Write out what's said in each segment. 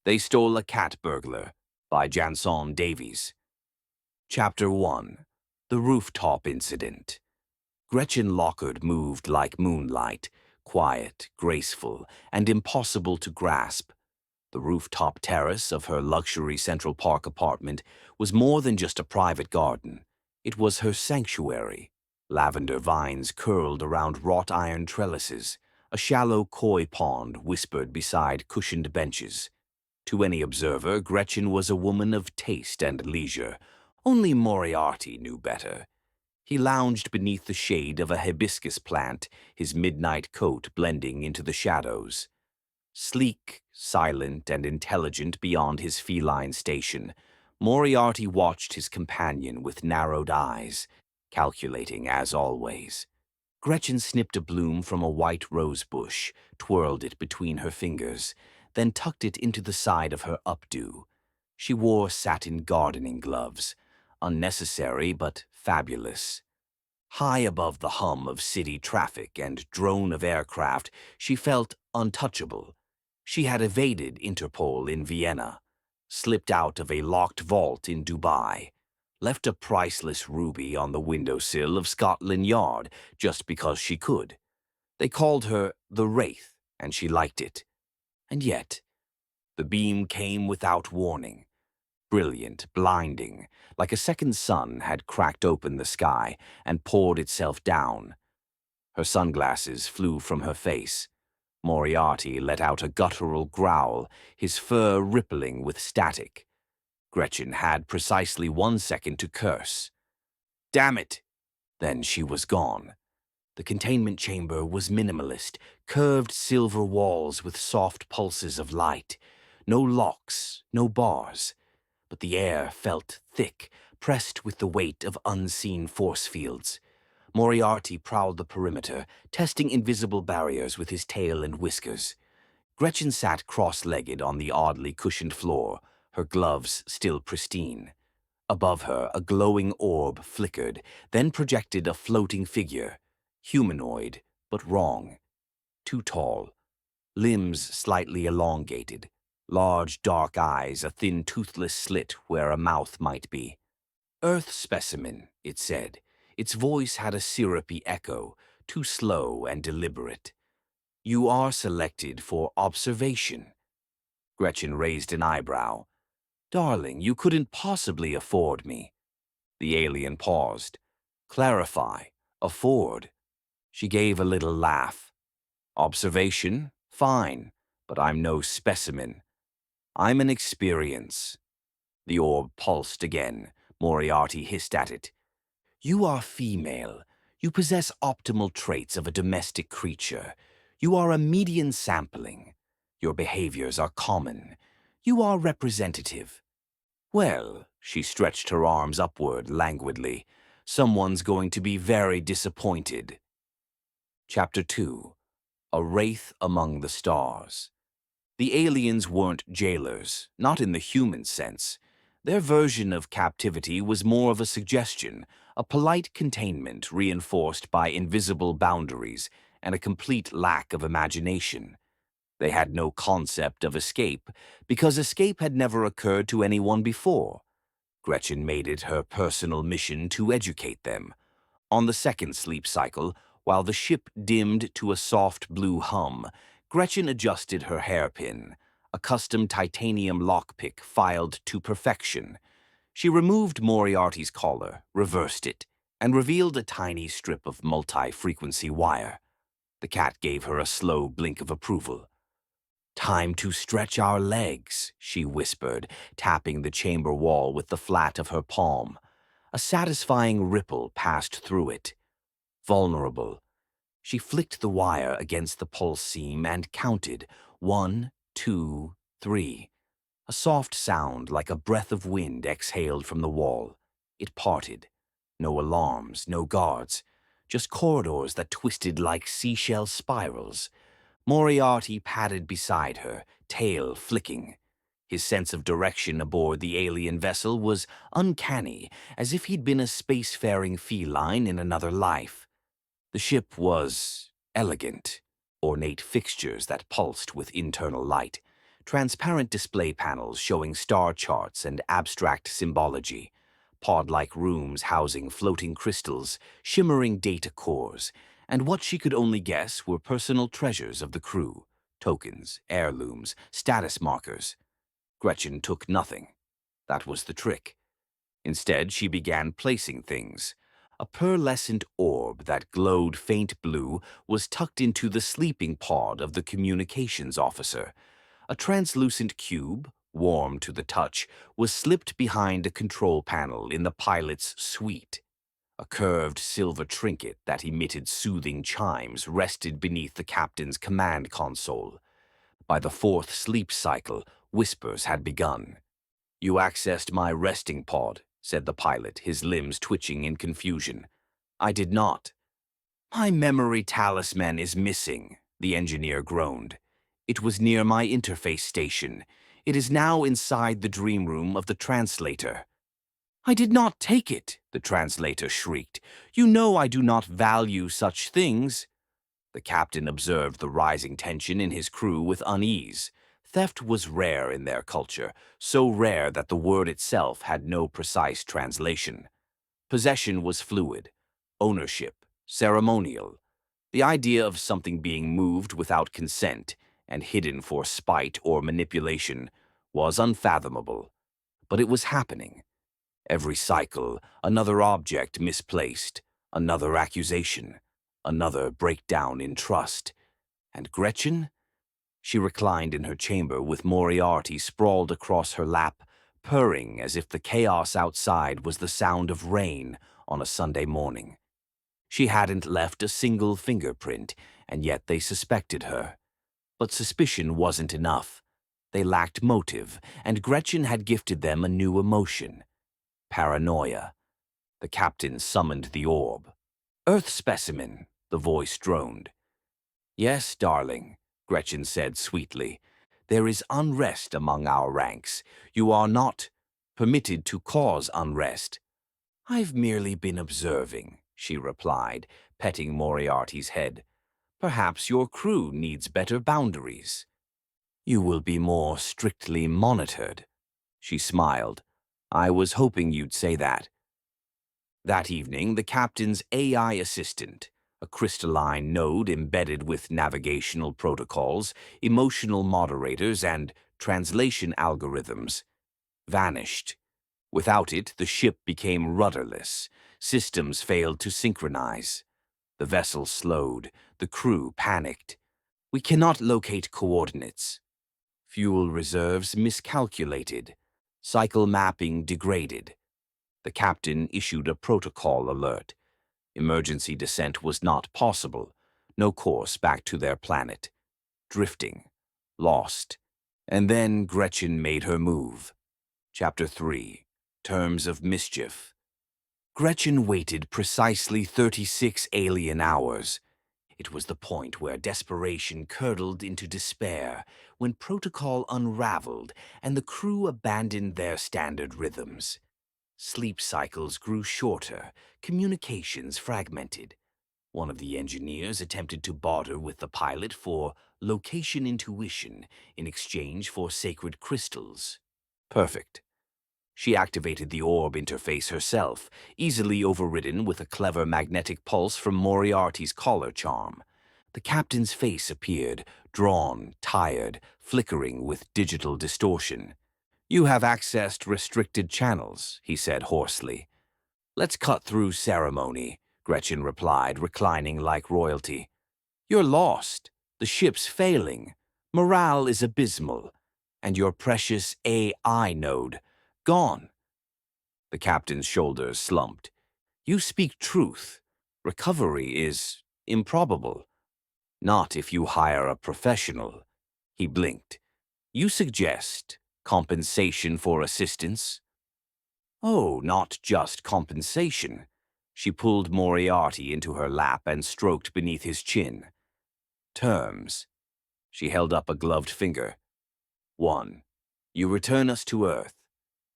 They Stole a Cat Burglar by Janson Davies. Chapter 1. The Rooftop Incident. Gretchen Lockard moved like moonlight, quiet, graceful, and impossible to grasp. The rooftop terrace of her luxury Central Park apartment was more than just a private garden. It was her sanctuary. Lavender vines curled around wrought iron trellises. A shallow koi pond whispered beside cushioned benches. To any observer, Gretchen was a woman of taste and leisure. Only Moriarty knew better. He lounged beneath the shade of a hibiscus plant, his midnight coat blending into the shadows. Sleek, silent, and intelligent beyond his feline station, Moriarty watched his companion with narrowed eyes, calculating as always. Gretchen snipped a bloom from a white rose bush, twirled it between her fingers, then tucked it into the side of her updo. She wore satin gardening gloves, unnecessary but fabulous. High above the hum of city traffic and drone of aircraft, she felt untouchable. She had evaded Interpol in Vienna, slipped out of a locked vault in Dubai, left a priceless ruby on the windowsill of Scotland Yard just because she could. They called her the Wraith, and she liked it. And yet, the beam came without warning. Brilliant, blinding, like a second sun had cracked open the sky and poured itself down. Her sunglasses flew from her face. Moriarty let out a guttural growl, his fur rippling with static. Gretchen had precisely 1 second to curse. Damn it! Then she was gone. The containment chamber was minimalist, curved silver walls with soft pulses of light. No locks, no bars. But the air felt thick, pressed with the weight of unseen force fields. Moriarty prowled the perimeter, testing invisible barriers with his tail and whiskers. Gretchen sat cross-legged on the oddly cushioned floor, her gloves still pristine. Above her, a glowing orb flickered, then projected a floating figure. Humanoid, but wrong. Too tall. Limbs slightly elongated. Large dark eyes, a thin toothless slit where a mouth might be. Earth specimen, it said. Its voice had a syrupy echo, too slow and deliberate. You are selected for observation. Gretchen raised an eyebrow. Darling, you couldn't possibly afford me. The alien paused. Clarify. Afford. She gave a little laugh. Observation? Fine, but I'm no specimen. I'm an experience. The orb pulsed again. Moriarty hissed at it. You are female. You possess optimal traits of a domestic creature. You are a median sampling. Your behaviors are common. You are representative. Well, she stretched her arms upward languidly. Someone's going to be very disappointed. Chapter 2. A Wraith Among the Stars. The aliens weren't jailers, not in the human sense. Their version of captivity was more of a suggestion, a polite containment reinforced by invisible boundaries and a complete lack of imagination. They had no concept of escape, because escape had never occurred to anyone before. Gretchen made it her personal mission to educate them. On the second sleep cycle, while the ship dimmed to a soft blue hum, Gretchen adjusted her hairpin, a custom titanium lockpick filed to perfection. She removed Moriarty's collar, reversed it, and revealed a tiny strip of multi-frequency wire. The cat gave her a slow blink of approval. Time to stretch our legs, she whispered, tapping the chamber wall with the flat of her palm. A satisfying ripple passed through it. Vulnerable. She flicked the wire against the pulse seam and counted. 1, 2, 3. A soft sound like a breath of wind exhaled from the wall. It parted. No alarms, no guards. Just corridors that twisted like seashell spirals. Moriarty padded beside her, tail flicking. His sense of direction aboard the alien vessel was uncanny, as if he'd been a spacefaring feline in another life. The ship was elegant, ornate fixtures that pulsed with internal light, transparent display panels showing star charts and abstract symbology, pod-like rooms housing floating crystals, shimmering data cores, and what she could only guess were personal treasures of the crew, tokens, heirlooms, status markers. Gretchen took nothing. That was the trick. Instead, she began placing things. A pearlescent orb that glowed faint blue was tucked into the sleeping pod of the communications officer. A translucent cube, warm to the touch, was slipped behind a control panel in the pilot's suite. A curved silver trinket that emitted soothing chimes rested beneath the captain's command console. By the fourth sleep cycle, whispers had begun. "You accessed my resting pod," said the pilot, his limbs twitching in confusion. "I did not." "My memory talisman is missing," the engineer groaned. "It was near my interface station. It is now inside the dream room of the translator." "I did not take it," the translator shrieked. "You know I do not value such things." The captain observed the rising tension in his crew with unease. Theft was rare in their culture, so rare that the word itself had no precise translation. Possession was fluid, ownership, ceremonial. The idea of something being moved without consent and hidden for spite or manipulation was unfathomable. But it was happening. Every cycle, another object misplaced, another accusation, another breakdown in trust. And Gretchen? She reclined in her chamber with Moriarty sprawled across her lap, purring as if the chaos outside was the sound of rain on a Sunday morning. She hadn't left a single fingerprint, and yet they suspected her. But suspicion wasn't enough. They lacked motive, and Gretchen had gifted them a new emotion: paranoia. The captain summoned the orb. "Earth specimen," the voice droned. "Yes, darling," Gretchen said sweetly. "There is unrest among our ranks. You are not permitted to cause unrest." "I've merely been observing," she replied, petting Moriarty's head. "Perhaps your crew needs better boundaries." "You will be more strictly monitored." She smiled. "I was hoping you'd say that." That evening, the captain's AI assistant, a crystalline node embedded with navigational protocols, emotional moderators, and translation algorithms, vanished. Without it, the ship became rudderless. Systems failed to synchronize. The vessel slowed. The crew panicked. "We cannot locate coordinates." Fuel reserves miscalculated. Cycle mapping degraded. The captain issued a protocol alert. Emergency descent was not possible. No course back to their planet. Drifting. Lost. And then Gretchen made her move. Chapter 3. Terms of Mischief. Gretchen waited precisely 36 alien hours. It was the point where desperation curdled into despair, when protocol unraveled and the crew abandoned their standard rhythms. Sleep cycles grew shorter, communications fragmented. One of the engineers attempted to barter with the pilot for location intuition in exchange for sacred crystals. Perfect. She activated the orb interface herself, easily overridden with a clever magnetic pulse from Moriarty's collar charm. The captain's face appeared, drawn, tired, flickering with digital distortion. "You have accessed restricted channels," he said hoarsely. "Let's cut through ceremony," Gretchen replied, reclining like royalty. "You're lost. The ship's failing. Morale is abysmal. And your precious AI node, gone." The captain's shoulders slumped. "You speak truth. Recovery is improbable. Not if you hire a professional." He blinked. "You suggest compensation for assistance?" "Oh, not just compensation." She pulled Moriarty into her lap and stroked beneath his chin. "Terms." She held up a gloved finger. 1. You return us to Earth.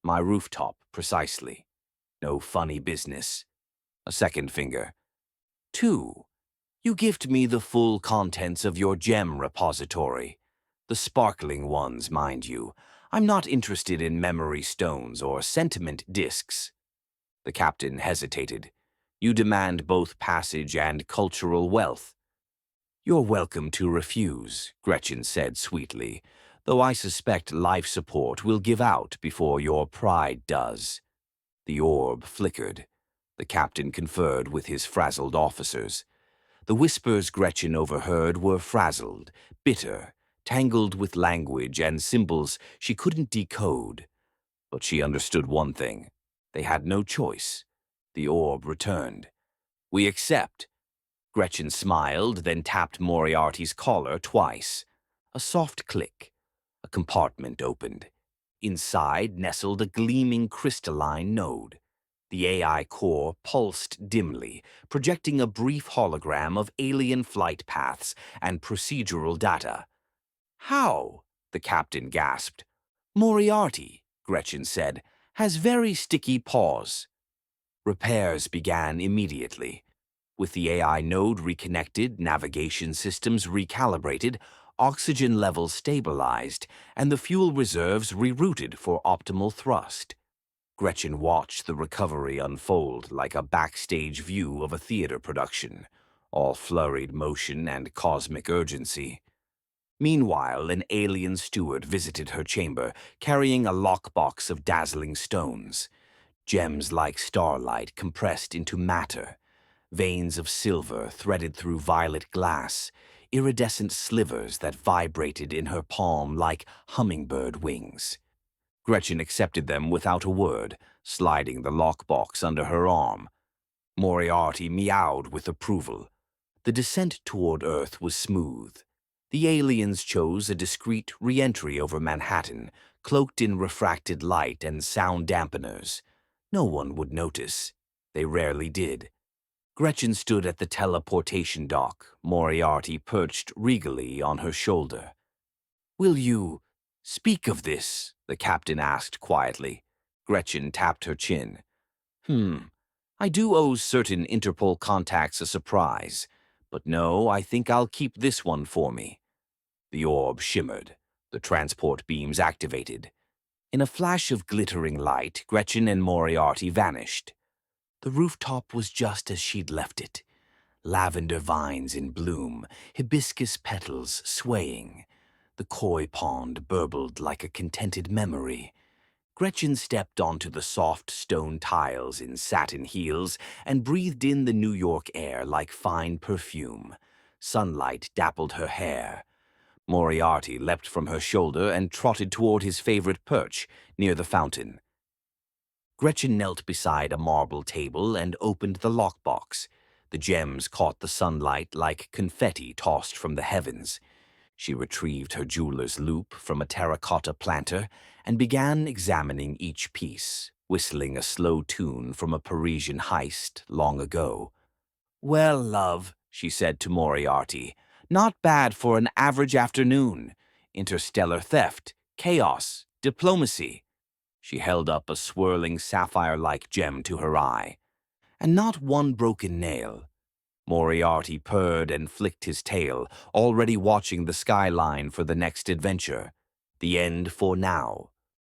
My rooftop, precisely. No funny business. A second finger. 2. You gift me the full contents of your gem repository. The sparkling ones, mind you. I'm not interested in memory stones or sentiment discs. The captain hesitated. You demand both passage and cultural wealth. You're welcome to refuse, Gretchen said sweetly, though I suspect life support will give out before your pride does. The orb flickered. The captain conferred with his frazzled officers. The whispers Gretchen overheard were frazzled, bitter, tangled with language and symbols she couldn't decode. But she understood one thing. They had no choice. The orb returned. We accept. Gretchen smiled, then tapped Moriarty's collar twice. A soft click. A compartment opened. Inside nestled a gleaming crystalline node. The AI core pulsed dimly, projecting a brief hologram of alien flight paths and procedural data. How? The captain gasped. Moriarty, Gretchen said, has very sticky paws. Repairs began immediately. With the AI node reconnected, navigation systems recalibrated, oxygen levels stabilized, and the fuel reserves rerouted for optimal thrust. Gretchen watched the recovery unfold like a backstage view of a theater production, all flurried motion and cosmic urgency. Meanwhile, an alien steward visited her chamber, carrying a lockbox of dazzling stones. Gems like starlight compressed into matter, veins of silver threaded through violet glass, iridescent slivers that vibrated in her palm like hummingbird wings. Gretchen accepted them without a word, sliding the lockbox under her arm. Moriarty meowed with approval. The descent toward Earth was smooth. The aliens chose a discreet re-entry over Manhattan, cloaked in refracted light and sound dampeners. No one would notice. They rarely did. Gretchen stood at the teleportation dock, Moriarty perched regally on her shoulder. Will you speak of this? The captain asked quietly. Gretchen tapped her chin. I do owe certain Interpol contacts a surprise, but no, I think I'll keep this one for me. The orb shimmered. The transport beams activated. In a flash of glittering light, Gretchen and Moriarty vanished. The rooftop was just as she'd left it. Lavender vines in bloom, hibiscus petals swaying. The koi pond burbled like a contented memory. Gretchen stepped onto the soft stone tiles in satin heels and breathed in the New York air like fine perfume. Sunlight dappled her hair. Moriarty leapt from her shoulder and trotted toward his favorite perch, near the fountain. Gretchen knelt beside a marble table and opened the lockbox. The gems caught the sunlight like confetti tossed from the heavens. She retrieved her jeweler's loupe from a terracotta planter and began examining each piece, whistling a slow tune from a Parisian heist long ago. Well, love, she said to Moriarty, not bad for an average afternoon. Interstellar theft, chaos, diplomacy. She held up a swirling sapphire-like gem to her eye. And not one broken nail. Moriarty purred and flicked his tail, already watching the skyline for the next adventure. The end for now.